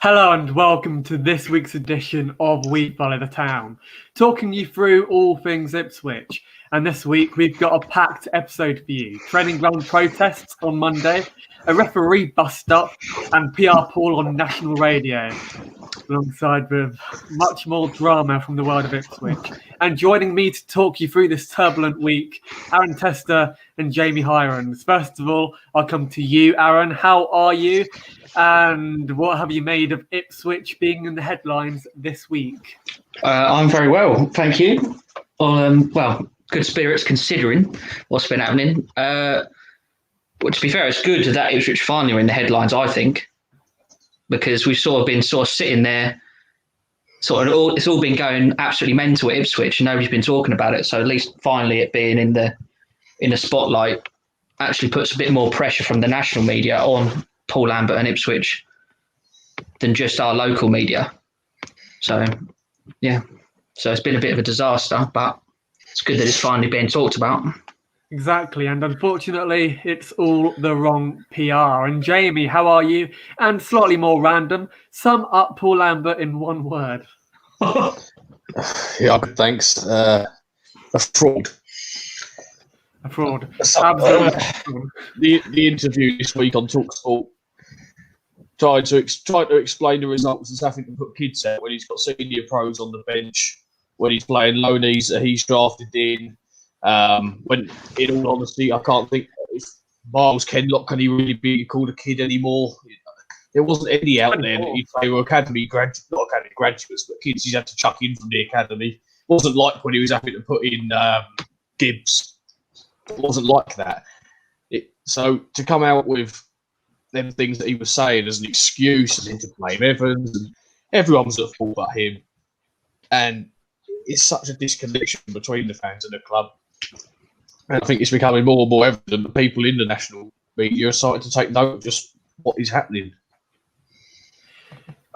Hello and welcome to this week's edition of We Follow the Town, talking you through all things Ipswich. And this week we've got a packed episode for you. Training ground protests on Monday, a referee bust-up and PR Paul on national radio, alongside with much more drama from the world of Ipswich. And joining me to talk you through this turbulent week, Aarron and Jamie Hirons. First of all, I'll come to you, Aarron. How are you? And what have you made of Ipswich being in the headlines this week? I'm very well, thank you. Well, good spirits considering what's been happening. Well, to be fair, it's good that Ipswich finally are in the headlines, I think, because we've been sitting there, it's all been going absolutely mental at Ipswich, and nobody's been talking about it. So at least finally it being in the spotlight actually puts a bit more pressure from the national media on Paul Lambert and Ipswich than just our local media. So, yeah. So it's been a bit of a disaster, but it's good that it's finally being talked about. Exactly. And unfortunately, it's all the wrong PR. And Jamie, how are you? And slightly more random, sum up Paul Lambert in one word. Yeah, thanks. A fraud. A fraud. Absolutely. The interview this week on TalkSport tried to explain the results as having to put kids out when he's got senior pros on the bench, when he's playing loanies that he's drafted in. When, in all honesty, I can't think if Miles Kenlock can he really be called a kid anymore. There wasn't any out there that he'd say were not academy graduates, but kids he's had to chuck in from the academy. It wasn't like when he was having to put in Gibbs. It wasn't like that. So to come out with them things that he was saying as an excuse and then to blame Evans, and everyone was at fault but him. And it's such a disconnection between the fans and the club. And I think it's becoming more and more evident that people in the national media are starting to take note of just what is happening.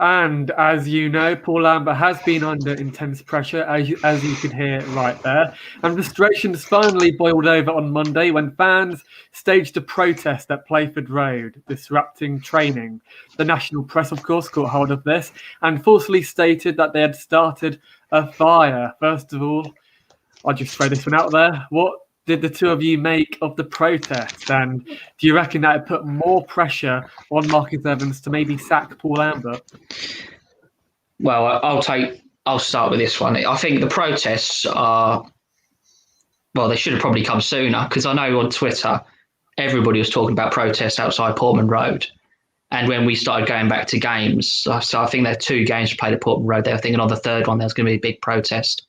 And as you know, Paul Lambert has been under intense pressure, as you could hear right there. And frustrations finally boiled over on Monday when fans staged a protest at Playford Road, disrupting training. The national press, of course, caught hold of this and falsely stated that they had started a fire. First of all, I'll just throw this one out there. What did the two of you make of the protest? And do you reckon that it put more pressure on Marcus Evans to maybe sack Paul Lambert? Well, I'll start with this one. I think the protests they should have probably come sooner, because I know on Twitter everybody was talking about protests outside Portman Road. And when we started going back to games, so I think there are 2 games played at Portman Road. They were thinking on the third one there's going to be a big protest.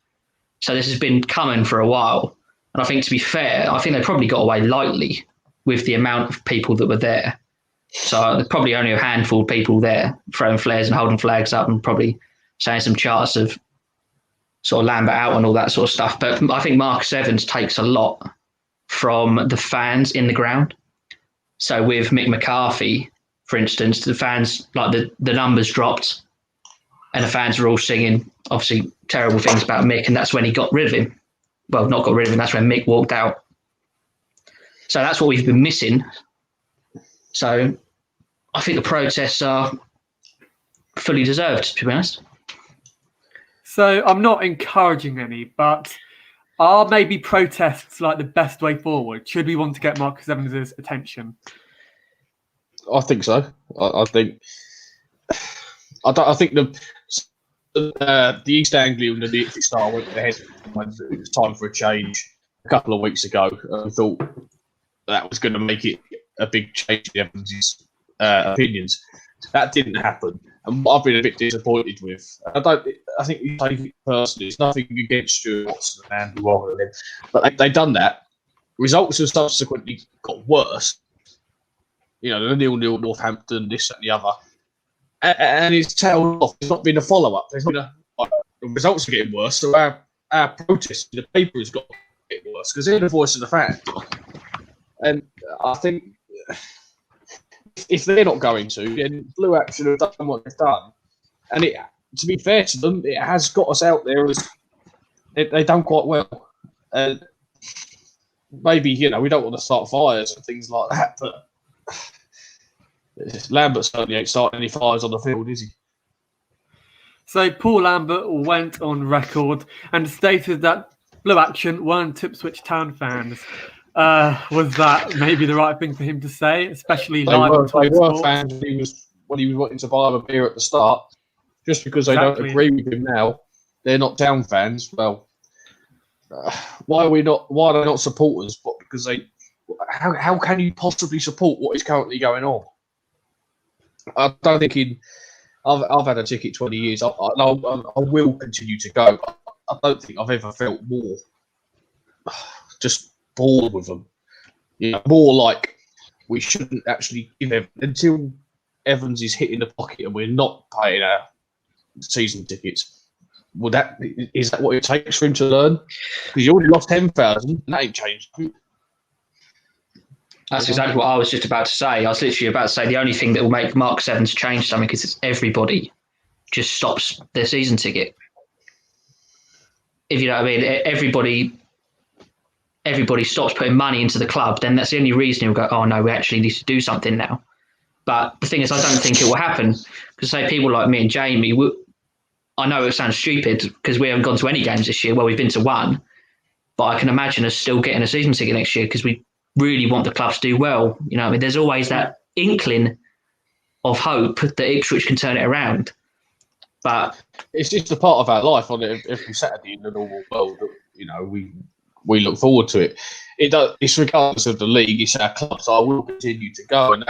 So this has been coming for a while. And I think, to be fair, I think they probably got away lightly with the amount of people that were there. So there's probably only a handful of people there throwing flares and holding flags up and probably saying some charts of sort of Lambert out and all that sort of stuff. But I think Marcus Evans takes a lot from the fans in the ground. So with Mick McCarthy, for instance, the fans, like the numbers dropped and the fans were all singing, obviously, terrible things about Mick, and that's when he got rid of him. Well, not got rid of him, that's when Mick walked out. So that's what we've been missing. So I think the protests are fully deserved, to be honest. So I'm not encouraging any, but are maybe protests like the best way forward? Should we want to get Marcus Evans' attention? I think so. I think the East Anglia and the Ipswich Star went ahead. It was time for a change a couple of weeks ago. I thought that was going to make it a big change in Evans' opinions. That didn't happen, and what I've been a bit disappointed with. I think you take it personally. It's nothing against Stuart Watson and Andy Warren, but they've done that. Results have subsequently got worse. You know, the 0-0 Northampton, this and the other. And it's tailed off. There's not been a follow-up. There's not the results are getting worse, so our protest in the paper has got to get worse, because they're the voice of the fan. And I think if they're not going to, then Blue Action have done what they've done. And to be fair to them, it has got us out there as they've done quite well. And maybe, we don't want to start fires and things like that, but Lambert certainly ain't starting any fires on the field, is he? So Paul Lambert went on record and stated that Blue Action weren't Ipswich Town fans. Was that maybe the right thing for him to say, especially live on Talk They were Sport? fans when he was wanting to buy them a beer at the start. Just because they don't agree with him now, they're not Town fans. Well, why are they not supporters? But because how can you possibly support what is currently going on? I don't think I've had a ticket 20 years. I will continue to go. I don't think I've ever felt more just bored with them. More like we shouldn't actually give until Evans is hitting the pocket and we're not paying our season tickets. Is that what it takes for him to learn? Because you already lost 10,000 and that ain't changed. That's exactly what I was just about to say. I was literally about to say the only thing that will make Mark Evans change something is if everybody just stops their season ticket. If you know what I mean, everybody stops putting money into the club, then that's the only reason he'll go, oh no, we actually need to do something now. But the thing is, I don't think it will happen. Because say people like me and Jamie, I know it sounds stupid because we haven't gone to any games this year. Well, we've been to one, but I can imagine us still getting a season ticket next year because we really want the club to do well. You know, I mean, there's always that inkling of hope that Ipswich can turn it around. But it's just a part of our life on every Saturday in the normal world. We look forward to it. It's regardless of the league. It's our club, so I will continue to go. And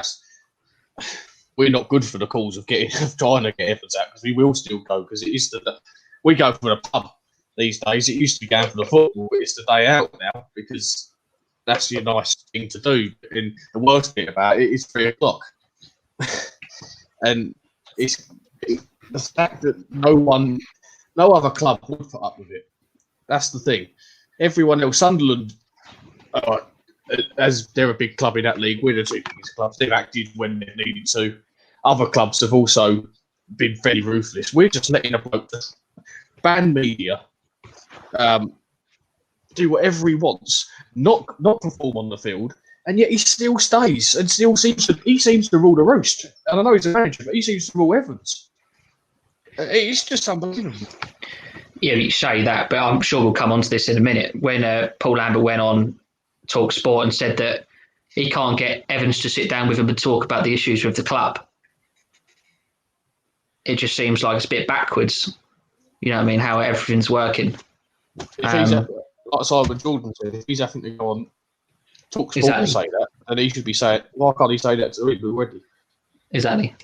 we're not good for the cause of trying to get Evans out because we will still go because it is we go for the pub these days. It used to be going for the football, but it's the day out now because that's your nice thing to do. And the worst bit about it is 3:00, and it's the fact that no other club would put up with it. That's the thing. Everyone else, Sunderland, as they're a big club in that league, we're the two biggest clubs. They've acted when they needed to. Other clubs have also been very ruthless. We're just letting a bloke ban media, do whatever he wants, not perform on the field, and yet he still stays and still seems to rule the roost. And I know he's a manager, but he seems to rule Evans. It's just unbelievable. Yeah, you say that, but I'm sure we'll come on to this in a minute. When Paul Lambert went on Talk Sport and said that he can't get Evans to sit down with him and talk about the issues with the club, it just seems like it's a bit backwards. You know what I mean? How everything's working. If he's like Simon Jordan said, if he's having to go on Talk Sport and say that, then he should be saying, why can't he say that to him already? Exactly.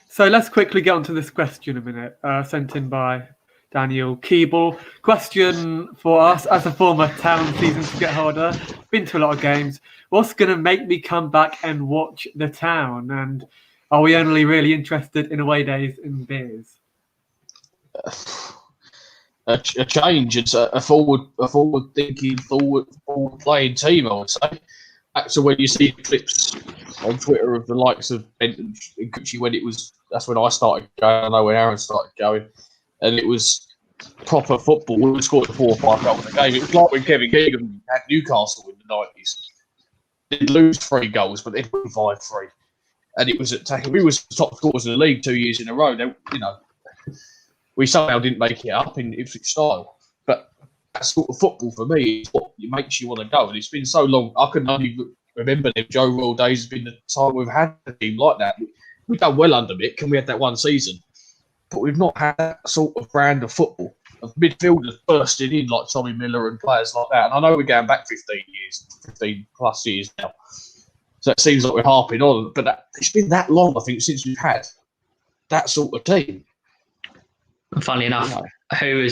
So let's quickly get onto this question a minute, sent in by Daniel Keeble. Question for us as a former Town season ticket holder, been to a lot of games. What's going to make me come back and watch the Town? And are we only really interested in away days and beers? A change. It's a forward-thinking, forward-playing team, I would say. Back to when you see clips on Twitter of the likes of Benton and Gucci when that's when I started going. I know when Aarron started going. And it was proper football. We were scoring 4 or 5 goals a game. It was like when Kevin Keegan had Newcastle in the 90s. They'd lose 3 goals, but they'd win 5-3. And it was attacking. We was the top scorers in the league 2 years in a row. We somehow didn't make it up in Ipswich style. But that sort of football for me is what makes you want to go. And it's been so long. I can only remember them Joe Royal days has been the time we've had a team like that. We've done well under Mick, and we had that one season. But we've not had that sort of brand of football, of midfielders bursting in like Tommy Miller and players like that. And I know we're going back 15 plus years now. So it seems like we're harping on, but it's been that long, I think, since we've had that sort of team. Funnily enough, who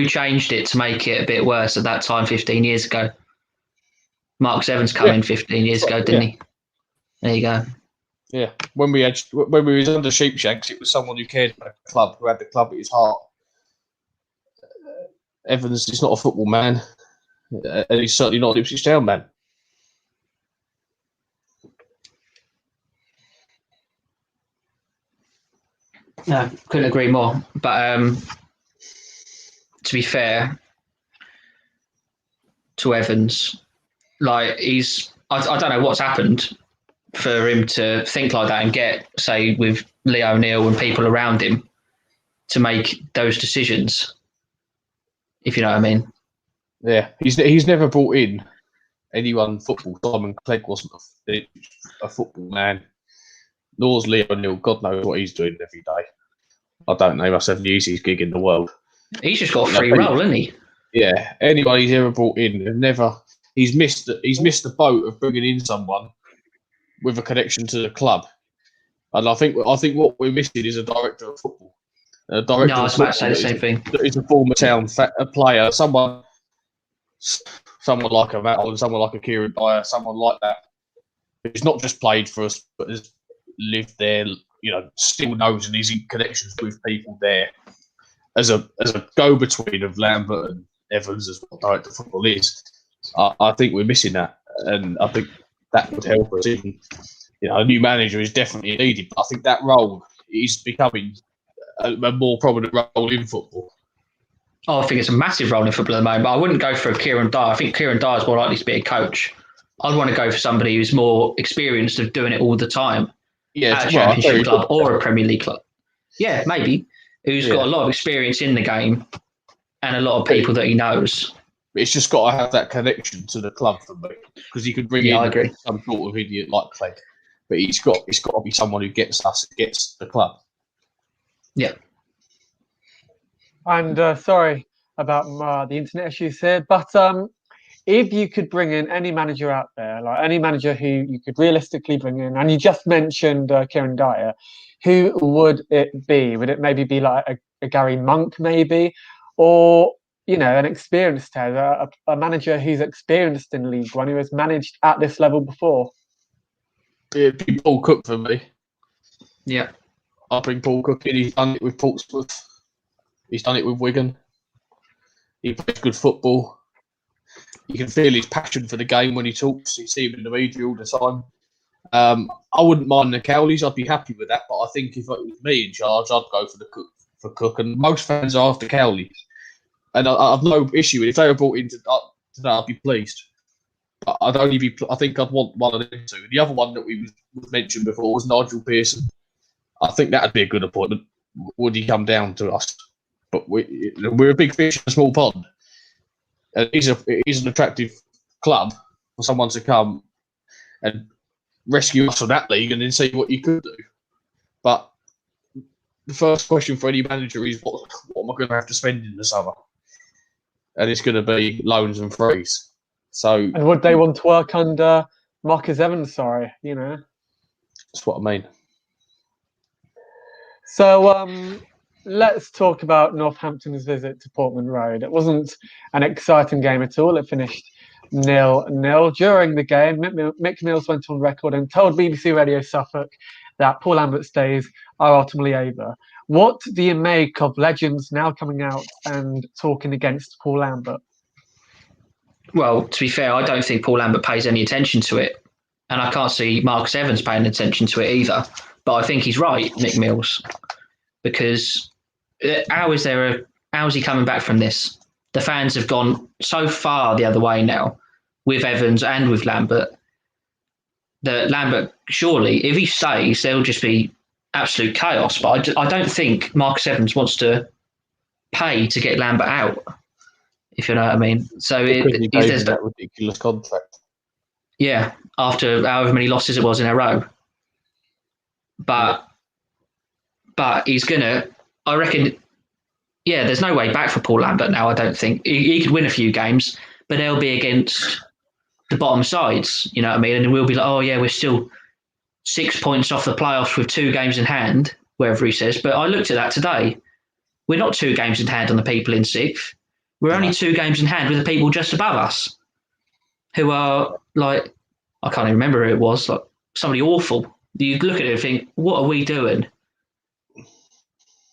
changed it to make it a bit worse at that time 15 years ago? Mark Evans come in 15 years ago, didn't he? There you go. Yeah, when we was under Sheepshanks, it was someone who cared about the club, who had the club at his heart. Evans is not a football man, and he's certainly not an Ipswich Town man. No, couldn't agree more. But to be fair to Evans, like I don't know what's happened for him to think like that and get, say, with Leo O'Neill and people around him to make those decisions, if you know what I mean. Yeah, he's never brought in anyone football. Simon Clegg wasn't a football man. Nor's Leo O'Neill. God knows what he's doing every day. I don't know. He must have the easiest gig in the world. He's just got a free roll, hasn't he? Yeah, anybody he's ever brought in, he's missed the boat of bringing in someone with a connection to the club. And I think what we're missing is a director of football. A director I was about to say the same thing. He's a former town player, someone like a Matt, someone like a Kieran Dyer, someone like that, who's not just played for us, but has lived there. Still knows and is in connections with people there. As a go-between of Lambert and Evans, as what director of football is, I think we're missing that, and I think that would help us. Even, a new manager is definitely needed, but I think that role is becoming a more prominent role in football. Oh, I think it's a massive role in football at the moment, but I wouldn't go for Kieran Dyer. I think Kieran Dyer is more likely to be a coach. I'd want to go for somebody who's more experienced of doing it all the time at a Championship club or a Premier League club. Yeah, maybe. Who's got a lot of experience in the game and a lot of people that he knows. It's just got to have that connection to the club for me, because you could bring in some sort of idiot like Clegg, but it's got to be someone who gets us, gets the club. Yeah. And sorry about the internet issues here, but if you could bring in any manager out there, like any manager who you could realistically bring in, and you just mentioned Kieran Dyer, who would it be? Would it maybe be like a Gary Monk, maybe, or an experienced head, a manager who's experienced in League One, who has managed at this level before? It'd be Paul Cook for me. Yeah, I'll bring Paul Cook in. He's done it with Portsmouth. He's done it with Wigan. He plays good football. You can feel his passion for the game when he talks. You see him in the media all the time. I wouldn't mind the Cowleys. I'd be happy with that. But I think if it was me in charge, I'd go for Cook. And most fans are after Cowleys. And I've no issue. If they were brought in today, I'd be pleased. But I think I'd want one of them two. The other one that we mentioned before was Nigel Pearson. I think that'd be a good appointment. Would he come down to us? But we're a big fish in a small pond. And it is an attractive club for someone to come and rescue us from that league and then see what you could do. But the first question for any manager is, what am I going to have to spend in the summer? And it's going to be loans and frees. And would they want to work under Marcus Evans? Sorry, That's what I mean. So let's talk about Northampton's visit to Portman Road. It wasn't an exciting game at all. It finished 0-0. During the game, Mick Mills went on record and told BBC Radio Suffolk that Paul Lambert's days are ultimately over. What do you make of legends now coming out and talking against Paul Lambert? Well, to be fair, I don't think Paul Lambert pays any attention to it. And I can't see Marcus Evans paying attention to it either. But I think he's right, Mick Mills. Because how is he coming back from this? The fans have gone so far the other way now with Evans and with Lambert that Lambert, surely, if he stays, there'll just be absolute chaos. But I don't think Marcus Evans wants to pay to get Lambert out, if you know what I mean. So there's that ridiculous contract. Yeah, after however many losses it was in a row. But he's gonna, I reckon, there's no way back for Paul Lambert now, I don't think. He could win a few games, but they'll be against the bottom sides, you know what I mean? And we'll be like, oh yeah, we're still 6 points off the playoffs with 2 games in hand, wherever he says. But I looked at that today. We're not 2 games in hand on the people in 6th. We're only 2 games in hand with the people just above us, who are like, I can't even remember who it was, like somebody awful. You look at it and think, what are we doing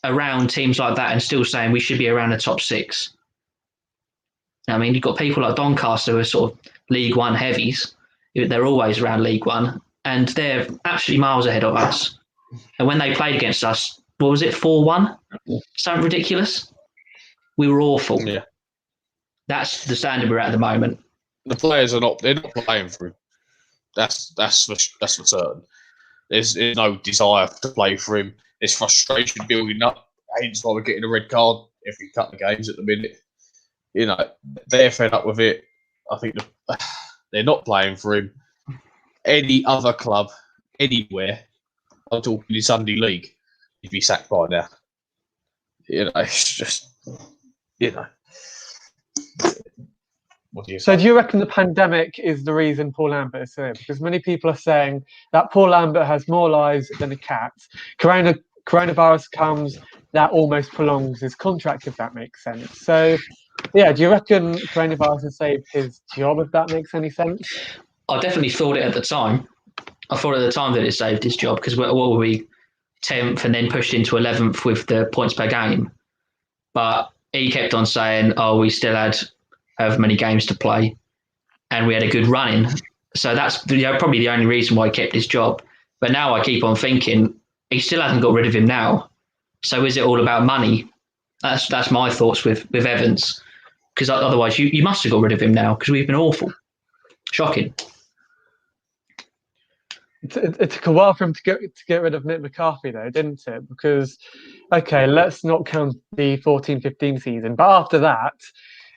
around teams like that and still saying we should be around the top 6? I mean, you've got people like Doncaster who are sort of League One heavies. They're always around League One, and they're actually miles ahead of us. And when they played against us, what was it, 4-1? Something ridiculous. We were awful. Yeah. That's the standard we're at the moment. The players they're not playing for him. That's for certain. There's no desire to play for him. There's frustration building up. Hence why we're getting a red card every couple of games at the minute. You know, they're fed up with it. I think they're not playing for him. Any other club, anywhere, I'm talking in Sunday League, he'd be sacked by now. You know, it's just, you know. What do you say? So do you reckon the pandemic is the reason Paul Lambert is here? Because many people are saying that Paul Lambert has more lives than a cat. Coronavirus comes, that almost prolongs his contract, if that makes sense. So, yeah, do you reckon coronavirus has saved his job, if that makes any sense? I definitely thought it at the time. I thought at the time that it saved his job because what were we, 10th and then pushed into 11th with the points per game. But he kept on saying, we still had however many games to play and we had a good run in. So that's probably the only reason why he kept his job. But now I keep on thinking he still hasn't got rid of him now. So is it all about money? That's my thoughts with Evans. Because otherwise you must have got rid of him now because we've been awful. Shocking. It took a while for him to get rid of Mick McCarthy, though, didn't it? Because, okay, let's not count the 14-15 season. But after that,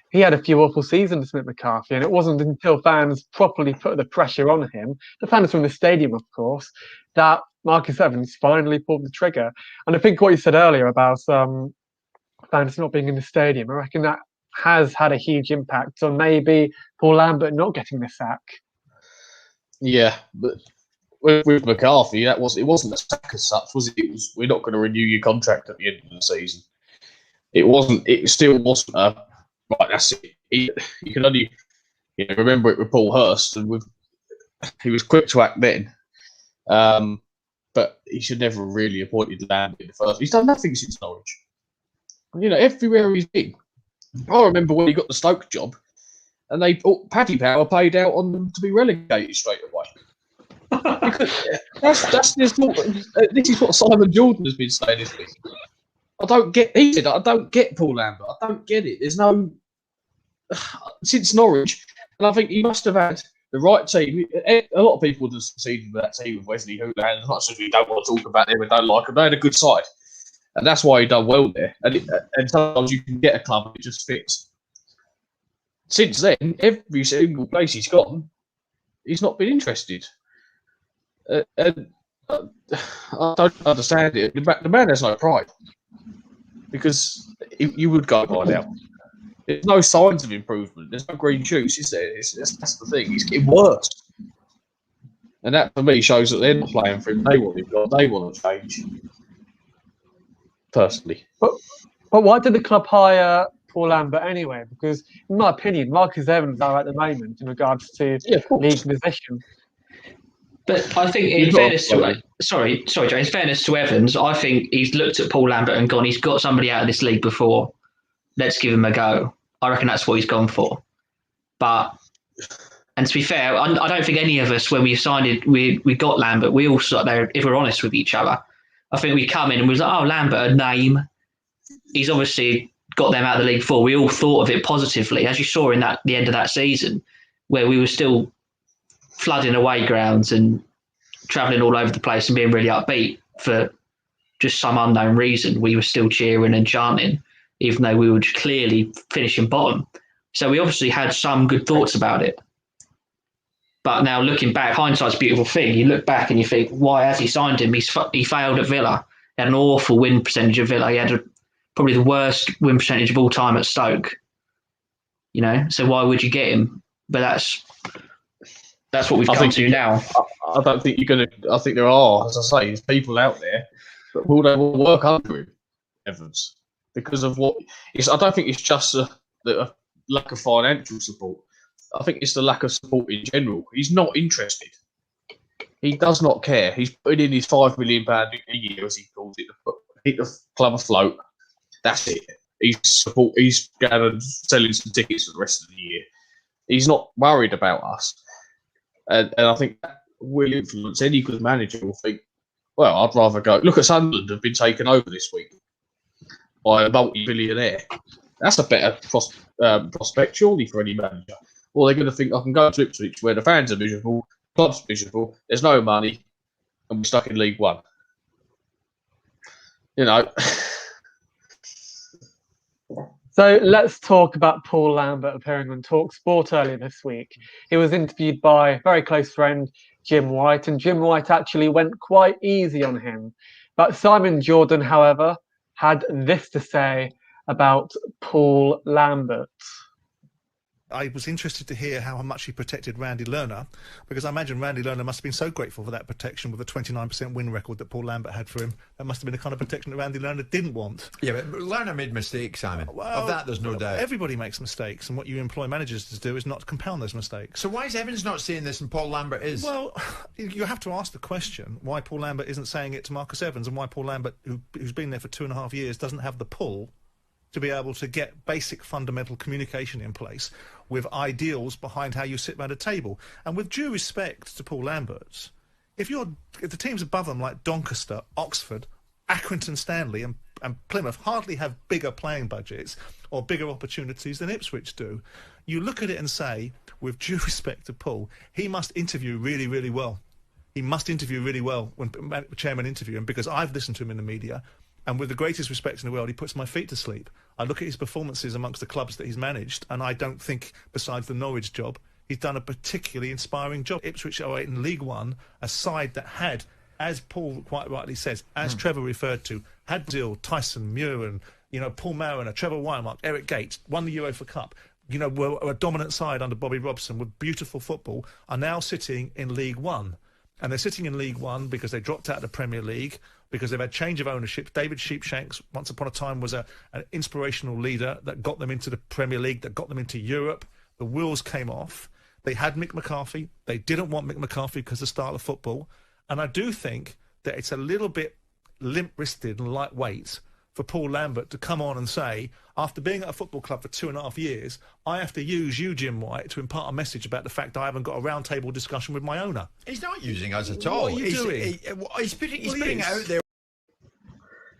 he had a few awful seasons, Mick McCarthy, and it wasn't until fans properly put the pressure on him, the fans from the stadium, of course, that Marcus Evans finally pulled the trigger. And I think what you said earlier about fans not being in the stadium, I reckon that has had a huge impact on maybe Paul Lambert not getting the sack. Yeah, but with McCarthy, it wasn't a sack as such, was it? It was, we're not going to renew your contract at the end of the season. It still wasn't a right. That's it. You can only remember it with Paul Hurst, and he was quick to act then. But he should never really appointed Lambert in the first. He's done nothing since Norwich. Everywhere he's been. I remember when he got the Stoke job, and Paddy Power paid out on them to be relegated straight away. This is what Simon Jordan has been saying this week. He said, I don't get Paul Lambert. I don't get it. There's no since Norwich, and I think he must have had the right team. A lot of people would have succeeded with that team with Wesley Hoolahan. As much as we don't want to talk about them and don't like them, they had a good side, and that's why he done well there. And sometimes you can get a club and it just fits. Since then, every single place he's gone, he's not been interested. And I don't understand it. The man has no pride because you would go by now. There's no signs of improvement. There's no green shoots, is there? That's the thing. It's getting worse. And that, for me, shows that they're not playing for him. They want him gone. They want to change. Personally. But why did the club hire Paul Lambert anyway? Because, in my opinion, Marcus Evans are at the moment in regards to league position. But I think, in fairness to sorry, Joe. In fairness to Evans, I think he's looked at Paul Lambert and gone, he's got somebody out of this league before. Let's give him a go. I reckon that's what he's gone for. But, and to be fair, I don't think any of us, when we signed it, we got Lambert, we all sat there, if we're honest with each other, I think we come in and we was like, Lambert, a name. He's obviously got them out of the league before. We all thought of it positively, as you saw in the end of that season, where we were still flooding away grounds and travelling all over the place and being really upbeat for just some unknown reason. We were still cheering and chanting, even though we were clearly finishing bottom. So we obviously had some good thoughts about it. But now looking back, hindsight's a beautiful thing. You look back and you think, why has he signed him? He failed at Villa. He had an awful win percentage at Villa. He had probably the worst win percentage of all time at Stoke. So why would you get him? But that's what we've come to now. I don't think you're going to. I think there are, as I say, there's people out there that will work under him, Evans, because of what. I don't think it's just a lack of financial support. I think it's the lack of support in general. He's not interested. He does not care. He's putting in his £5 million a year, as he calls it, to keep the club afloat. That's it. He's going and selling some tickets for the rest of the year. He's not worried about us. And I think that will influence any good manager will think, well, I'd rather go. Look at Sunderland have been taken over this week by a multi-billionaire. That's a better prospect, surely, for any manager. Or they're going to think, I can go to Ipswich where the fans are miserable, club's miserable, there's no money. and we're stuck in League One. You know. So let's talk about Paul Lambert appearing on Talk Sport earlier this week. He was interviewed by a very close friend, Jim White, and Jim White actually went quite easy on him. But Simon Jordan, however, had this to say about Paul Lambert. I was interested to hear how much he protected Randy Lerner, because I imagine Randy Lerner must have been so grateful for that protection with the 29% win record that Paul Lambert had for him. That must have been the kind of protection that Randy Lerner didn't want. Yeah, but Lerner made mistakes, Simon. Well, of that, there's no doubt. Everybody makes mistakes, and what you employ managers to do is not to compound those mistakes. So why is Evans not saying this and Paul Lambert is? Well, you have to ask the question why Paul Lambert isn't saying it to Marcus Evans, and why Paul Lambert, who's been there for 2.5 years, doesn't have the pull to be able to get basic fundamental communication in place with ideals behind how you sit around a table. And with due respect to Paul Lambert, if the teams above them like Doncaster, Oxford, Accrington Stanley and Plymouth hardly have bigger playing budgets or bigger opportunities than Ipswich do, you look at it and say, with due respect to Paul, he must interview really, really well. He must interview really well when chairman interview him, because I've listened to him in the media, and with the greatest respect in the world, he puts my feet to sleep. I look at his performances amongst the clubs that he's managed, and I don't think, besides the Norwich job, he's done a particularly inspiring job. Ipswich are in League One, a side that had, as Paul quite rightly says, as Trevor referred to, had Dill, Tyson, Muren, Paul Mariner, Trevor Wiremark, Eric Gates, won the UEFA Cup, were a dominant side under Bobby Robson with beautiful football, are now sitting in League One. And they're sitting in League One because they dropped out of the Premier League, because they've had change of ownership. David Sheepshanks, once upon a time, was an inspirational leader that got them into the Premier League, that got them into Europe. The wheels came off. They had Mick McCarthy. They didn't want Mick McCarthy because of the style of football. And I do think that it's a little bit limp-wristed and lightweight for Paul Lambert to come on and say, after being at a football club for 2.5 years, I have to use you, Jim White, to impart a message about the fact I haven't got a round-table discussion with my owner. He's not using us at all. What are you doing? He's putting it out there.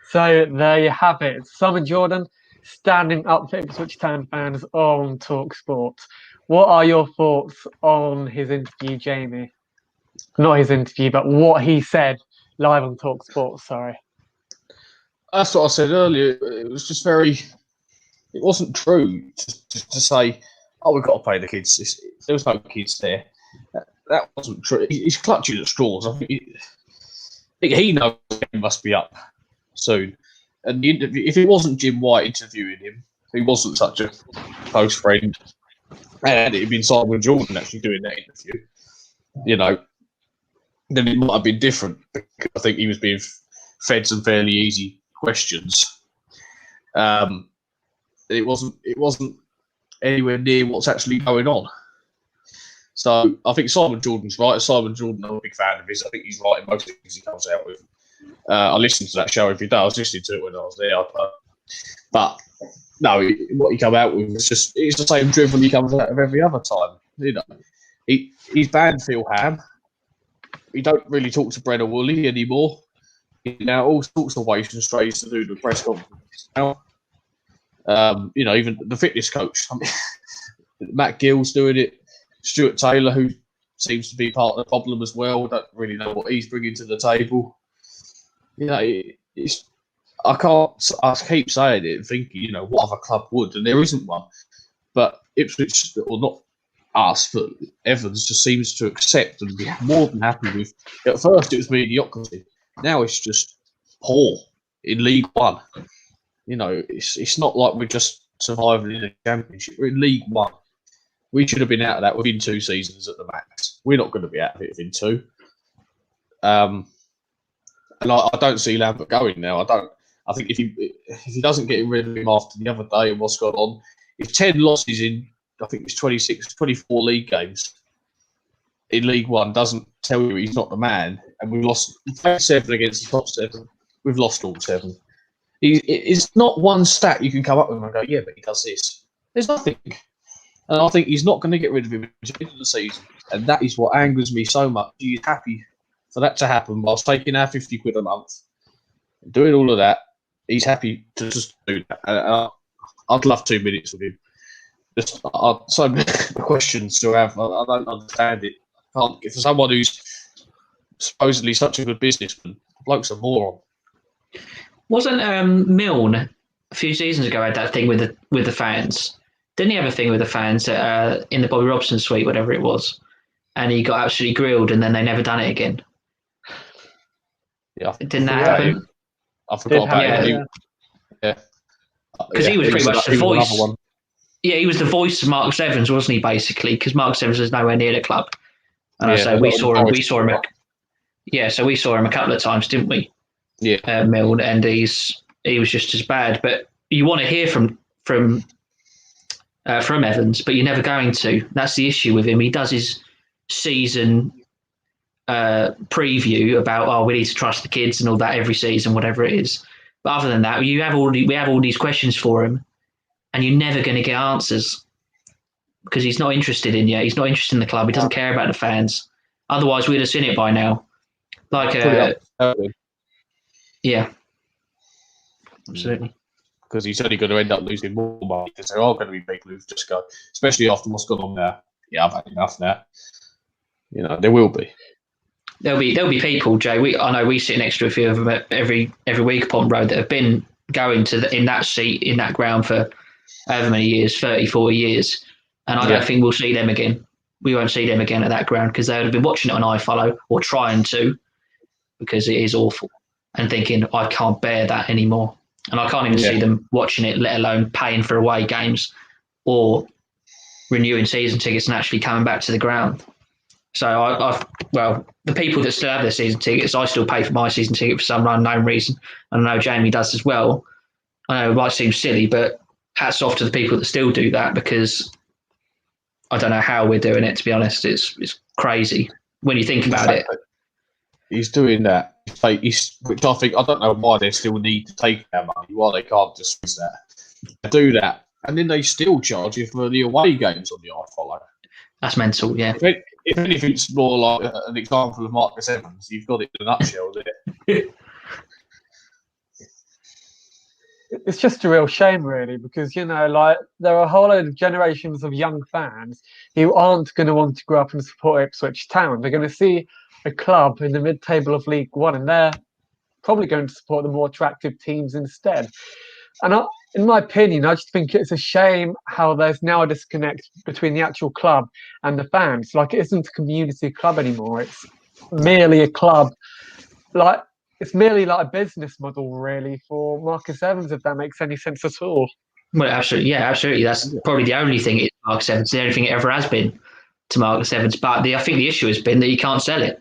So there you have it. Simon Jordan standing up for Ipswich Town fans on Talk Sport. What are your thoughts on his interview, Jamie? Not his interview, but what he said live on Talk Sport, sorry. That's what I said earlier. It was just it wasn't true to say, oh, we've got to pay the kids. There was no kids there. That wasn't true. He's clutching at straws. I think he knows he must be up soon. And the interview, if it wasn't Jim White interviewing him, he wasn't such a close friend, and it had been Simon Jordan actually doing that interview, then it might have been different. I think he was being fed some fairly easy questions. It wasn't anywhere near what's actually going on. So I think Simon Jordan's right. Simon Jordan, I'm a big fan of his. I think he's right in most things he comes out with. I listen to that show every day. I was listening to it when I was there. But no, what he come out with was it's the same drivel he comes out of every other time. He's banned Phil Ham. He don't really talk to Brenner Woolley anymore. All sorts of ways and strays to do the press conference now. Even the fitness coach, Matt Gill's doing it. Stuart Taylor, who seems to be part of the problem as well, don't really know what he's bringing to the table. I keep saying it and thinking, what other club would, and there isn't one. But Ipswich, or not us, but Evans just seems to accept and be more than happy with. At first, it was mediocrity. Now it's just poor in League One. It's not like we're just surviving in the Championship. We're in League One. We should have been out of that within 2 seasons at the max. We're not going to be out of it within 2. And I don't see Lambert going now. I think if he doesn't get rid of him after the other day and what's gone on, if 10 losses in, I think it's 24 league games in League One doesn't tell you he's not the man, and we've lost 7 against the top 7, we've lost all 7. It's not one stat you can come up with and go, yeah, but he does this. There's nothing. And I think he's not going to get rid of him at the end of the season. And that is what angers me so much. He's happy for that to happen whilst taking our 50 quid a month. Doing all of that, he's happy to just do that. I'd love 2 minutes with him. Just so many questions to have. I don't understand it. For someone who's supposedly such a good businessman. Bloke's a moron. Wasn't Milne a few seasons ago had that thing with the fans? Didn't he have a thing with the fans in the Bobby Robson suite, whatever it was? And he got absolutely grilled, and then they never done it again. Yeah, Didn't that happen? I forgot about it. Yeah. Because he was pretty much the voice. Yeah, he was the voice of Marcus Evans, wasn't he? Basically, because Marcus Evans was nowhere near the club, and so we saw him. So we saw him a couple of times, didn't we? Yeah, Milne, and he was just as bad. But you want to hear from Evans, but you're never going to. That's the issue with him. He does his season preview about we need to trust the kids and all that every season, whatever it is. But other than that, we have all these questions for him, and you're never going to get answers because he's not interested in you. He's not interested in the club. He doesn't care about the fans. Otherwise, we'd have seen it by now. Yeah, absolutely. Because he's only going to end up losing more money because there are going to be people who just go, especially after what's gone on now. Yeah, I've had enough now. There will be. There'll be people, Jay. I know we sit next to a few of them every week upon road that have been going in that seat in that ground for however many years, 30, 40 years, and I don't think we'll see them again. We won't see them again at that ground because they would have been watching it on iFollow or trying to, because it is awful, and thinking I can't bear that anymore. And I can't even see them watching it, let alone paying for away games or renewing season tickets and actually coming back to the ground. So the people that still have their season tickets, I still pay for my season ticket for some unknown reason. And I know Jamie does as well. I know it might seem silly, but hats off to the people that still do that, because I don't know how we're doing it, to be honest. It's crazy when you think about it. He's doing that, which I think, I don't know why they still need to take their money, why they can't just use that. They do that, and then they still charge you for the away games on the iFollow. That's mental, yeah. If anything's more like an example of Marcus Evans, you've got it in a nutshell there. It's just a real shame, really, because, there are a whole load of generations of young fans who aren't going to want to grow up and support Ipswich Town. They're going to see a club in the mid-table of League One, and they're probably going to support the more attractive teams instead. And in my opinion, I just think it's a shame how there's now a disconnect between the actual club and the fans. Like, it isn't a community club anymore. It's merely a club. It's merely like a business model, really, for Marcus Evans, if that makes any sense at all. Well, absolutely. Yeah, absolutely. That's probably the only thing it is to Marcus Evans, the only thing it ever has been to Marcus Evans. But I think the issue has been that he can't sell it.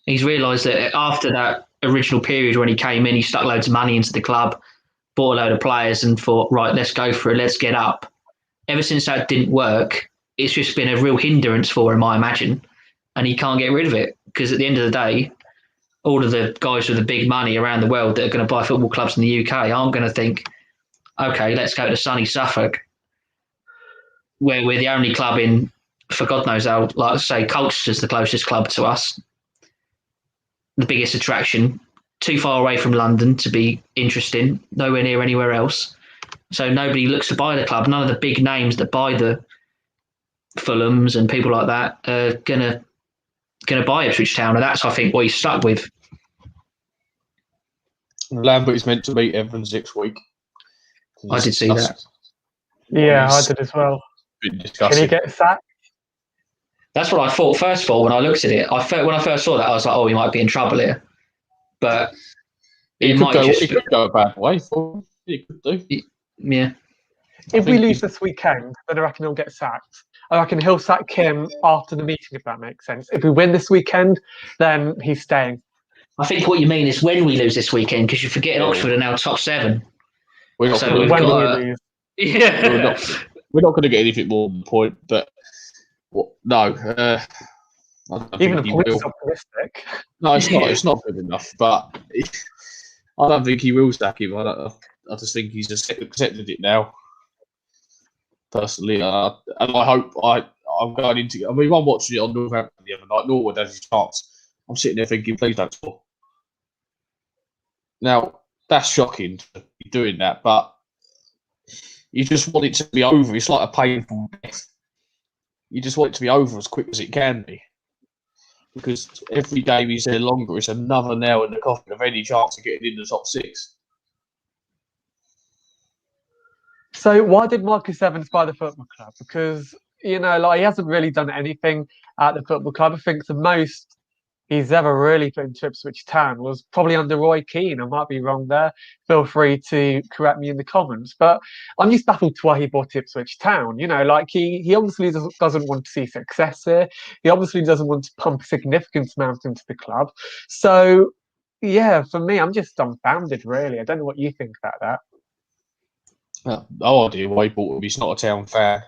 He's realised that after that original period when he came in, he stuck loads of money into the club, bought a load of players and thought, right, let's go for it, let's get up. Ever since that didn't work, it's just been a real hindrance for him, I imagine, and he can't get rid of it, because at the end of the day, all of the guys with the big money around the world that are going to buy football clubs in the UK aren't going to think, okay, let's go to sunny Suffolk, where we're the only club in, for God knows how, like say Colchester's the closest club to us, the biggest attraction, too far away from London to be interesting, nowhere near anywhere else. So nobody looks to buy the club. None of the big names that buy the Fulhams and people like that are gonna buy Ipswich Town, and that's, I think, what he's stuck with. Lambert is meant to meet Evans next week. I did see that. Yeah, I did as well. Can he get sacked? That's what I thought first of all when I looked at it. When I first saw that, I was like, oh, he might be in trouble here. But it could go a bad way for him. It could do. Yeah. If we lose this weekend, then I reckon he'll get sacked. I reckon he'll sack him after the meeting, if that makes sense. If we win this weekend, then he's staying. I think what you mean is when we lose this weekend, because you're forgetting Oxford are now top 7. We're not when we lose. Yeah. We're not going to get anything more than the point, but no. Even a point is optimistic. No, it's not. It's not good enough. But I don't think he will sack him. I just think he's just accepted it now. Personally, and I hope I'm going into. I mean, I'm watching it on Northampton the other night. Norwood has his chance. I'm sitting there thinking, please don't score. Now that's shocking to be doing that, but you just want it to be over. It's like a painful death. You just want it to be over as quick as it can be. because every game he's there longer is another nail in the coffin of any chance of getting in the top 6. So why did Marcus Evans buy the football club? Because, he hasn't really done anything at the football club. I think the most he's ever really put into Ipswich Town was probably under Roy Keane. I might be wrong there. Feel free to correct me in the comments. But I'm just baffled to why he bought Ipswich Town. He obviously doesn't want to see success here. He obviously doesn't want to pump a significant amount into the club. So, yeah, for me, I'm just dumbfounded, really. I don't know what you think about that. No idea why he bought him. He's not a Town fan.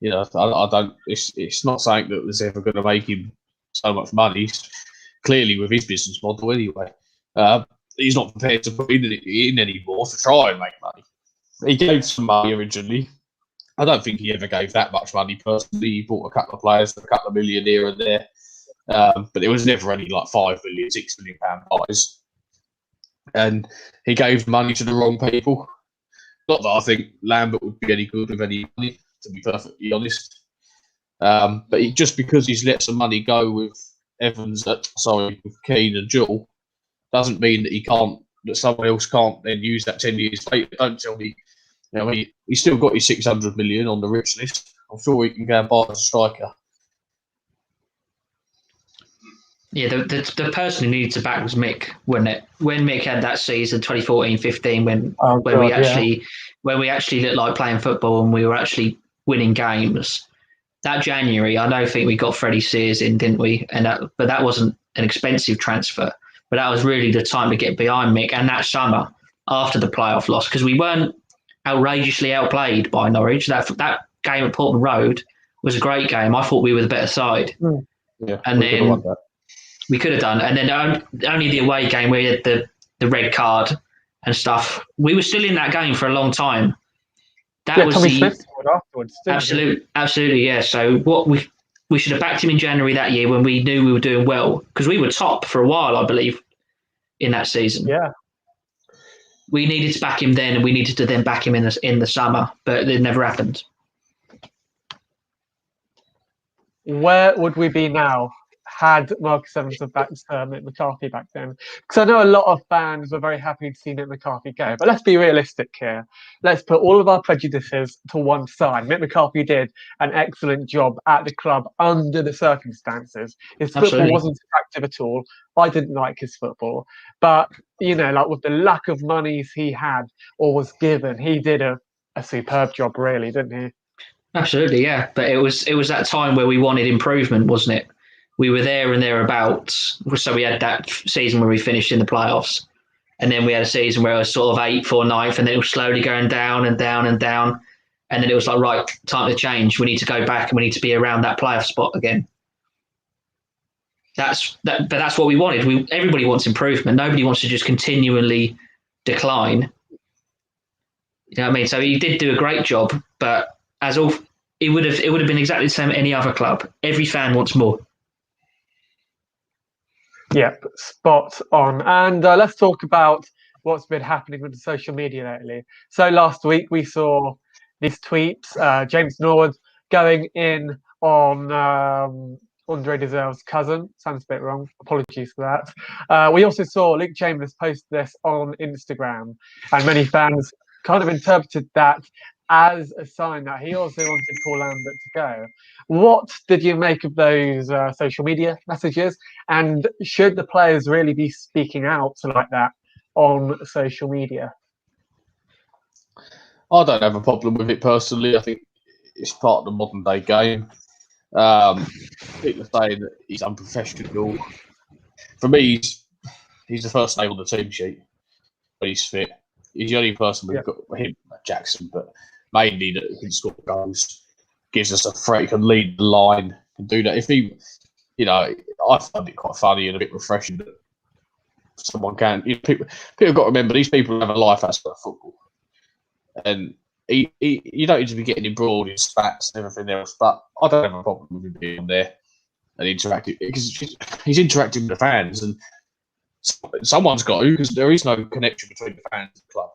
I don't. It's not something that was ever going to make him so much money. Clearly, with his business model, anyway, he's not prepared to put in anymore to try and make money. He gave some money originally. I don't think he ever gave that much money personally. He bought a couple of players for a couple of million here and there, but it was never any like £5 million, £6 million buys. And he gave money to the wrong people. Not that I think Lambert would be any good with any money, to be perfectly honest. But just because he's let some money go with with Keane and Jewell, doesn't mean that someone else can't then use that 10 years later. Don't tell me, he's still got his 600 million on the rich list. I'm sure he can go and buy a striker. Yeah, the person who needed to back was Mick, wasn't it? When Mick had that season, 2014-15, when we actually looked like playing football and we were actually winning games. That January, I don't think we got Freddie Sears in, didn't we? But that wasn't an expensive transfer. But that was really the time to get behind Mick. And that summer, after the playoff loss, because we weren't outrageously outplayed by Norwich. That game at Portman Road was a great game. I thought we were the better side. Yeah, and then we could have done. And then only the away game where we had the red card and stuff. We were still in that game for a long time. That was Tommy Smith scored afterwards. Absolutely, yeah. So what we should have backed him in January that year when we knew we were doing well, because we were top for a while, I believe, in that season. Yeah. We needed to back him then, and we needed to then back him in the summer, but it never happened. Where would we be now had Marcus Evans backed Mick McCarthy back then? Because I know a lot of fans were very happy to see Mick McCarthy go, but let's be realistic here. Let's put all of our prejudices to one side. Mick McCarthy did an excellent job at the club under the circumstances. His football wasn't attractive at all. I didn't like his football, but with the lack of monies he had or was given, he did a superb job, really, didn't he? Absolutely, yeah. But it was that time where we wanted improvement, wasn't it? We were there and thereabouts. So we had that season where we finished in the playoffs. And then we had a season where it was sort of 8th or 9th, and then it was slowly going down and down and down. And then it was like, right, time to change. We need to go back and we need to be around that playoff spot again. But that's what we wanted. Everybody wants improvement. Nobody wants to just continually decline. You know what I mean? So he did do a great job, but it would have been exactly the same at any other club. Every fan wants more. Yep, spot on. And let's talk about what's been happening with the social media lately. So last week we saw these tweets, James Norwood going in on Andre Deserve's cousin. Sounds a bit wrong. Apologies for that. We also saw Luke Chambers post this on Instagram, and many fans kind of interpreted that as a sign that he also wanted Paul Lambert to go. What did you make of those social media messages? And should the players really be speaking out like that on social media? I don't have a problem with it personally. I think it's part of the modern day game. People saying that he's unprofessional. For me, he's the first name on the team sheet when he's fit. He's the only person we've got, him, Jackson, but mainly that he can score goals, gives us a threat, can lead the line, can do that. If he, I find it quite funny and a bit refreshing that someone can. People have got to remember these people have a life outside of football, and you don't need to be getting embroiled in spats and everything else. But I don't have a problem with him being there and interacting, because he's interacting with the fans, and someone's got to, because there is no connection between the fans and the club.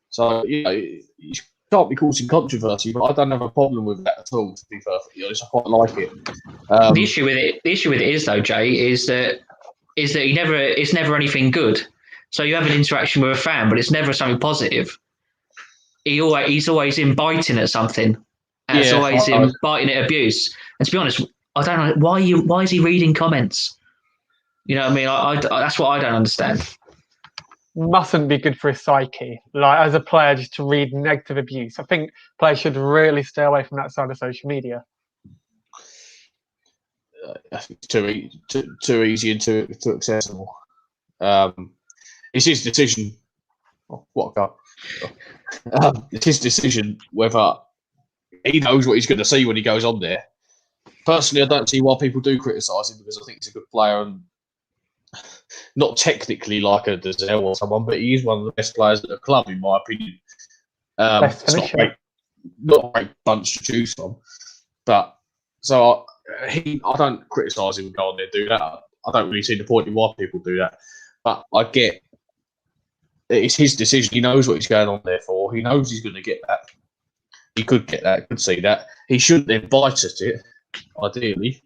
So can't be causing controversy, but I don't have a problem with that at all. To be perfectly honest, I quite like it. The issue with it is though, Jay, is that it's never anything good. So you have an interaction with a fan, but it's never something positive. He's always biting at something. And it's always biting at abuse. And to be honest, I don't know why is he reading comments? You know what I mean? I that's what I don't understand. Mustn't be good for his psyche. Like, as a player, just to read negative abuse. I think players should really stay away from that side of social media. I think it's too easy and too accessible. It's his decision. Oh, what a guy. It's his decision whether he knows what he's going to see when he goes on there. Personally, I don't see why people do criticise him, because I think he's a good player and not technically like a Dazelle or someone, but he is one of the best players at the club, in my opinion. It's not a great bunch to choose from. But so I don't criticise him and go on there and do that. I don't really see the point in why people do that. But I get it's his decision. He knows what he's going on there for. He knows he's going to get that. He could get that, could see that. He shouldn't then bite at it, ideally.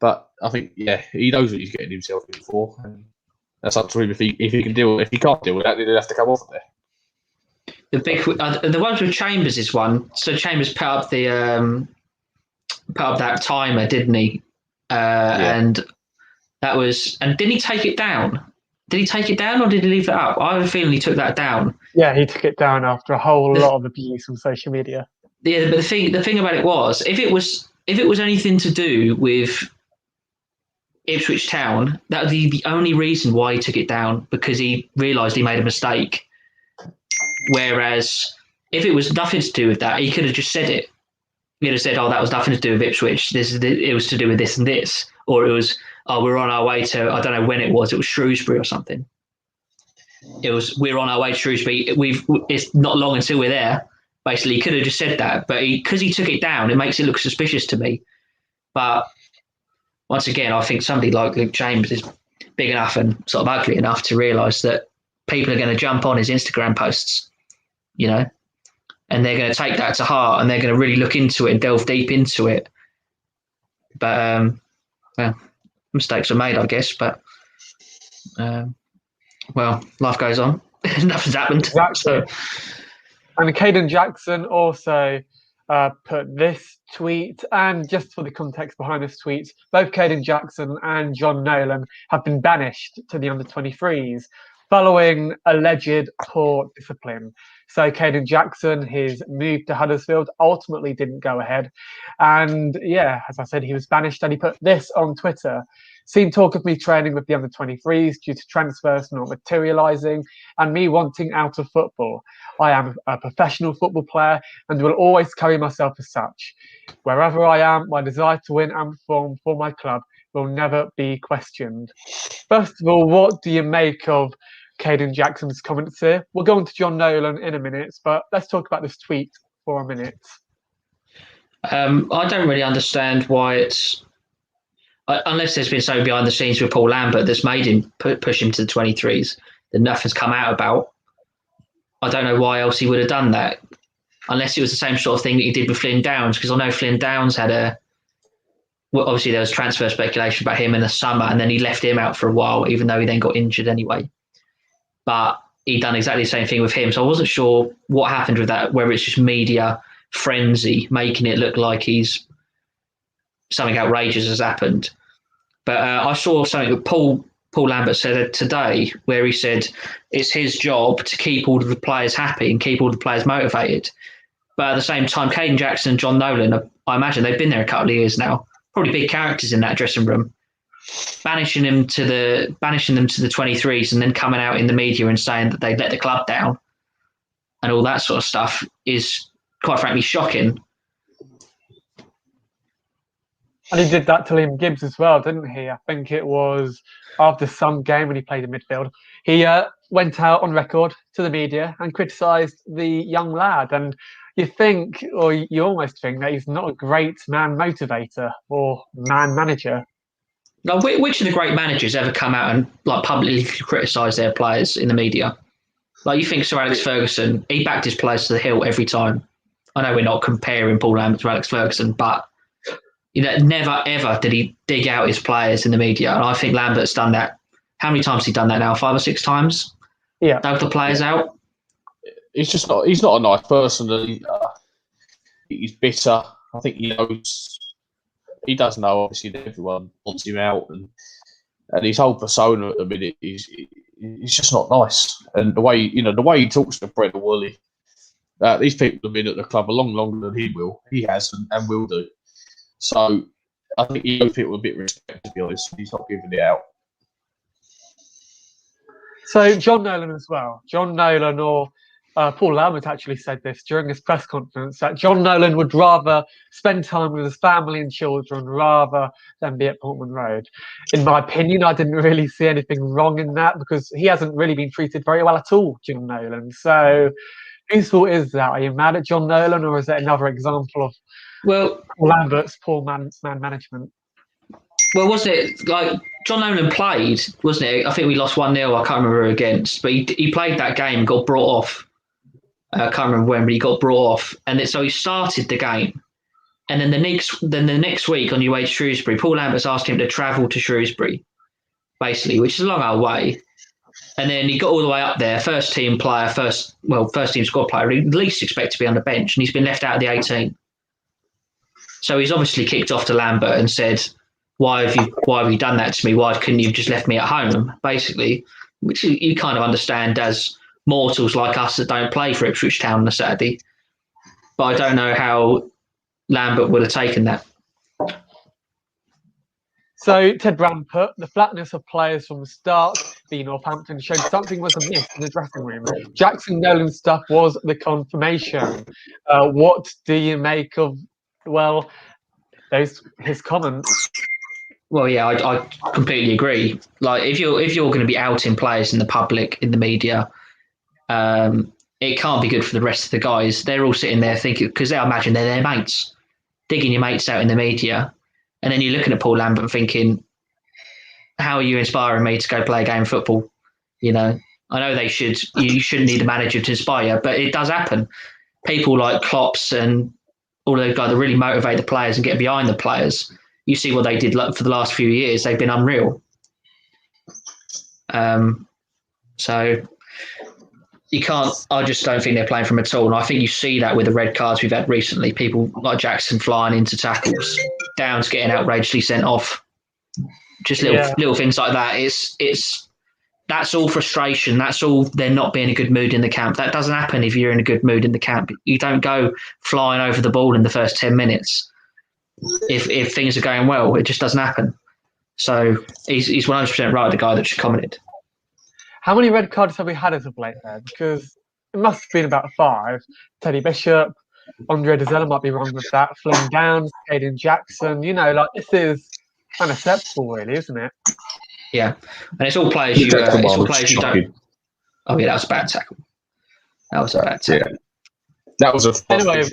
But I think, he knows what he's getting himself in for. And that's up to him if he can deal with it. If he can't deal with that, then he'll have to come off there. The ones with Chambers is one. So Chambers put up that timer, didn't he? And that was. And didn't he take it down? Did he take it down or did he leave it up? I have a feeling he took that down. Yeah, he took it down after a whole lot of abuse on social media. Yeah, but the thing about it was, if it was anything to do with Ipswich Town, that would be the only reason why he took it down, because he realised he made a mistake. Whereas if it was nothing to do with that, he could have just said it. He could have said, "Oh, that was nothing to do with Ipswich. It was to do with this and this," or it was, "Oh, we're on our way to," I don't know when it was. It was Shrewsbury or something. It was, "We're on our way to Shrewsbury. It's not long until we're there." Basically, he could have just said that, but because he took it down, it makes it look suspicious to me. But once again, I think somebody like Luke Chambers is big enough and sort of ugly enough to realise that people are going to jump on his Instagram posts, and they're going to take that to heart and they're going to really look into it and delve deep into it. But, mistakes are made, I guess. But, life goes on. Nothing's happened. Exactly. So. And Caden Jackson also put this tweet, and just for the context behind this tweet, both Caden Jackson and John Nolan have been banished to the under-23s following alleged poor discipline. So Caden Jackson, his move to Huddersfield ultimately didn't go ahead. And as I said, he was banished, and he put this on Twitter. "Seen talk of me training with the under-23s due to transfers not materialising and me wanting out of football. I am a professional football player and will always carry myself as such. Wherever I am, my desire to win and perform for my club will never be questioned." First of all, what do you make of Caden Jackson's comments here? We'll go on to John Nolan in a minute, but let's talk about this tweet for a minute. I don't really understand why it's... Unless there's been something behind the scenes with Paul Lambert that's made him push him to the 23s that nothing's come out about. I don't know why else he would have done that, unless it was the same sort of thing that he did with Flynn Downs, because I know Flynn Downs had obviously there was transfer speculation about him in the summer, and then he left him out for a while, even though he then got injured anyway. But he'd done exactly the same thing with him, so I wasn't sure what happened with that, whether it's just media frenzy making it look like something outrageous has happened. But I saw something that Paul Lambert said today, where he said it's his job to keep all of the players happy and keep all the players motivated. But at the same time, Caden Jackson and John Nolan, I imagine they've been there a couple of years now, probably big characters in that dressing room. Banishing them to the 23s and then coming out in the media and saying that they let the club down and all that sort of stuff is quite frankly shocking. And he did that to Liam Gibbs as well, didn't he? I think it was after some game when he played in midfield. He went out on record to the media and criticised the young lad. And you think, or you almost think, that he's not a great man motivator or man manager. Now, which of the great managers ever come out and publicly criticise their players in the media? Like, you think Sir Alex Ferguson, he backed his players to the hill every time. I know we're not comparing Paul Lambert to Alex Ferguson, but never ever did he dig out his players in the media. And I think Lambert's done that. How many times has he done that now? 5 or 6 times? Yeah. Dug the players out? He's not a nice person. And, he's bitter. I think he does know, obviously, that everyone wants him out. And his whole persona at the minute is just not nice. And the way he talks to Brett and Woolley, these people have been at the club a long longer than he will. He has and will do. So I think he owes people a bit of respect, to be honest. He's not giving it out. So John Nolan as well. John Nolan or Paul Lambert actually said this during his press conference, that John Nolan would rather spend time with his family and children rather than be at Portman Road. In my opinion, I didn't really see anything wrong in that, because he hasn't really been treated very well at all, John Nolan. So whose fault is that? Are you mad at John Nolan, or is it another example of Paul Lambert's poor man management? Well, wasn't it like John Nolan played, wasn't it? I think we lost 1-0. I can't remember who against, but he played that game, got brought off. I can't remember when, but he got brought off, and so he started the game. And then the next week on your way to Shrewsbury, Paul Lambert's asked him to travel to Shrewsbury, basically, which is a long old way. And then he got all the way up there, first team squad player. He'd least expect to be on the bench, and he's been left out of the 18. So he's obviously kicked off to Lambert and said, why have you done that to me? Why couldn't you have just left me at home, basically? Which you kind of understand as mortals like us that don't play for Ipswich Town on a Saturday. But I don't know how Lambert would have taken that. So Ted Brown put, the flatness of players from the start, the Northampton, showed something was amiss in the dressing room. Jackson Nolan's stuff was the confirmation. What do you make of, his comments? Well, yeah, I completely agree. Like, if you're going to be outing players in the public, in the media, it can't be good for the rest of the guys. They're all sitting there thinking, because I imagine they're their mates, digging your mates out in the media. And then you're looking at Paul Lambert thinking, how are you inspiring me to go play a game of football? You know, I know you shouldn't need a manager to inspire you, but it does happen. People like Klopps and all those guys that really motivate the players and get behind the players. You see what they did for the last few years. They've been unreal. So you can't, I just don't think they're playing from at all. And I think you see that with the red cards we've had recently. People like Jackson flying into tackles, Downs getting outrageously sent off. Just little things like that. That's all frustration. That's all they're not being in a good mood in the camp. That doesn't happen if you're in a good mood in the camp. You don't go flying over the ball in the first 10 minutes. If things are going well, it just doesn't happen. So he's 100% right, the guy that just commented. How many red cards have we had as of late there? Because it must have been about 5. Teddy Bishop, Andre Dezella might be wrong with that. Flynn Downs, Caden Jackson. This is unacceptable, really, isn't it? Yeah, and it's all players you don't. Oh yeah, that was a bad tackle. Yeah. That was a anyway.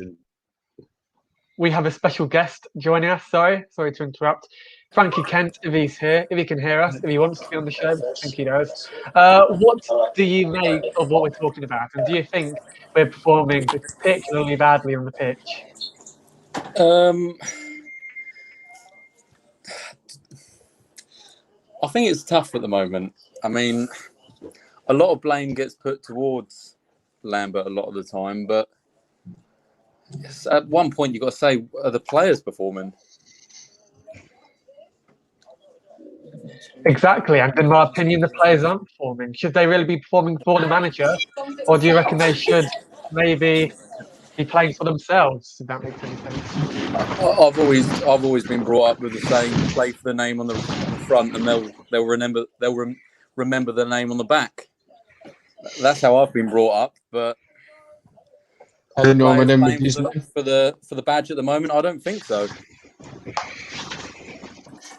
We have a special guest joining us. Sorry to interrupt. Frankie Kent, if he's here, if he can hear us, if he wants to be on the show, I think he does. What do you make of what we're talking about? And do you think we're performing particularly badly on the pitch? I think it's tough at the moment. I mean, a lot of blame gets put towards Lambert a lot of the time, but at one point you've got to say, are the players performing? Exactly, and in my opinion, the players aren't performing. Should they really be performing for the manager, or do you reckon they should maybe be playing for themselves? If that makes any sense. I've always been brought up with the saying, "Play for the name on the front, and they'll remember the name on the back." That's how I've been brought up, but for the badge at the moment, I don't think so.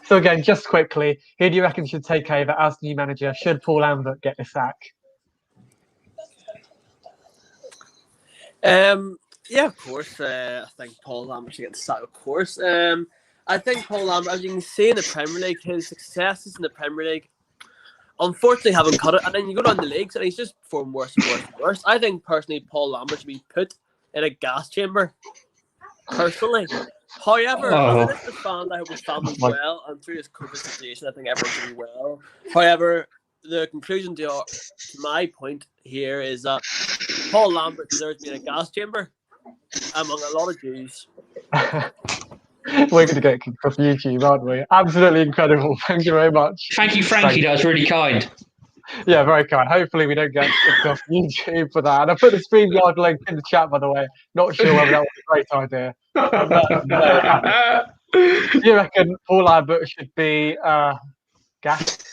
So again, just quickly, who do you reckon should take over as new manager? Should Paul Lambert get the sack? Yeah, of course. I think Paul Lambert should get the sack, of course. I think Paul Lambert, as you can see in the Premier League, his successes in the Premier League unfortunately haven't cut it. And then you go down the leagues and he's just performed worse and worse and worse. I think personally Paul Lambert should be put in a gas chamber. Personally. However, as an Ipswich fan, I hope his family's well, and through this COVID situation, I think everyone's going to be well. However, the conclusion to my point here is that Paul Lambert deserves to be in a gas chamber among a lot of Jews. We're going to get kicked off YouTube, aren't we? Absolutely incredible. Thank you very much. Thank you, Frankie. That was really kind. Yeah, very kind. Hopefully we don't get kicked off YouTube for that. And I put the StreamYard link in the chat, by the way. Not sure whether that was a great idea. Do you reckon Paul Lambert should be gassed?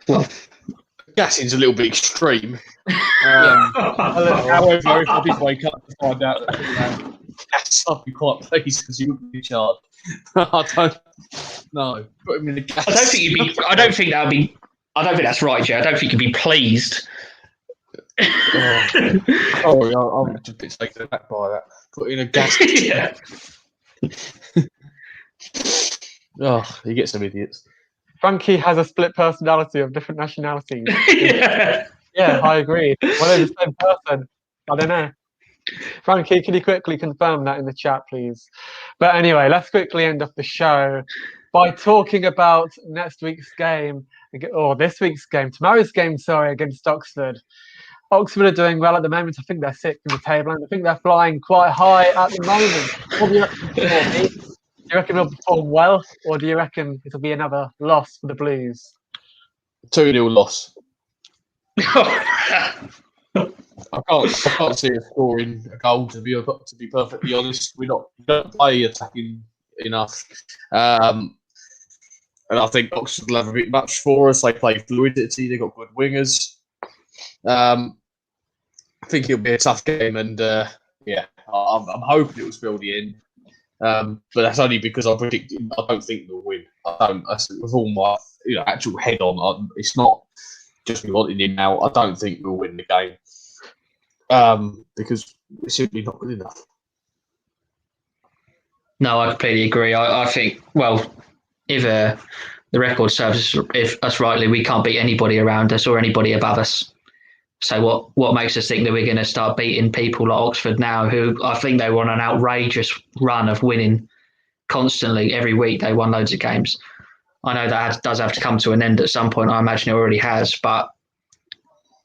Well, gassing's a little bit extreme. However, if I did wake up to find out that I'd be quite pleased because you wouldn't be charged. I don't know. Put him in the gas. I don't think that's right, Joe. I don't think you'd be pleased. Sorry, I'm just a bit taken aback by that. Put in a gas. Yeah. You get some idiots. Frankie has a split personality of different nationalities. Yeah. Yeah, I agree. Well, they're the same person. I don't know. Frankie, can you quickly confirm that in the chat, please? But anyway, let's quickly end off the show by talking about next week's game, or this week's game, tomorrow's game, against Oxford. Oxford are doing well at the moment. I think they're sixth in the table, and I think they're flying quite high at the moment. What do you reckon, Pete? Do you reckon they'll perform well, or do you reckon it'll be another loss for the Blues? 2-0 loss. I can't see us scoring a goal, to be perfectly honest. We don't play attacking enough. And I think Oxford will have a bit much for us. They play fluidity, they've got good wingers. I think it'll be a tough game, and I'm hoping it will spell the end. But that's only because I don't think they'll win. With all my actual head on, it's not just me wanting him out. I don't think we'll win the game. Because we're simply not good enough. No, I completely agree. I think, if the record serves us rightly, we can't beat anybody around us or anybody above us. So what makes us think that we're going to start beating people like Oxford now, who I think they were on an outrageous run of winning constantly every week. They won loads of games. I know that does have to come to an end at some point. I imagine it already has, but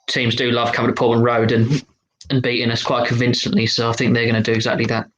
teams do love coming to Portman Road and beating us quite convincingly. So I think they're going to do exactly that.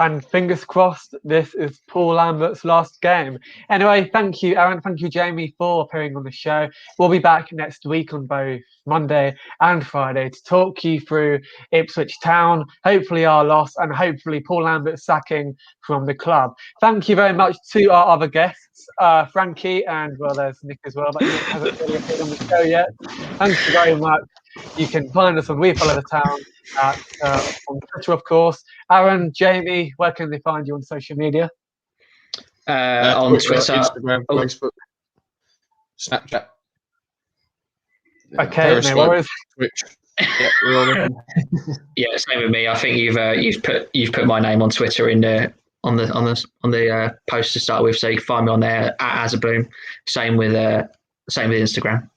And fingers crossed, this is Paul Lambert's last game. Anyway, thank you, Aaron. Thank you, Jamie, for appearing on the show. We'll be back next week on both Monday and Friday to talk you through Ipswich Town, hopefully our loss, and hopefully Paul Lambert's sacking from the club. Thank you very much to our other guests, Frankie, and, there's Nick as well, but Nick hasn't really appeared on the show yet. Thank you very much. You can find us on We Follow the Town on Twitter, of course. Aaron, Jamie, where can they find you on social media? On Twitter, Instagram, Facebook, Snapchat. Okay, no worries. Twitch. Yeah, we're on it. Yeah, same with me. I think you've put my name on Twitter in on the post to start with, so you can find me on there at Azabloom. Same with Instagram.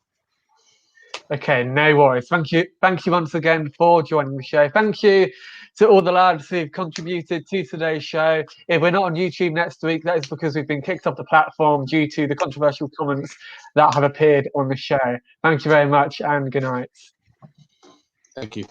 Okay, no worries. Thank you once again for joining the show. Thank you to all the lads who've contributed to today's show. If we're not on YouTube next week, that is because we've been kicked off the platform due to the controversial comments that have appeared on the show. Thank you very much, and good night. Thank you.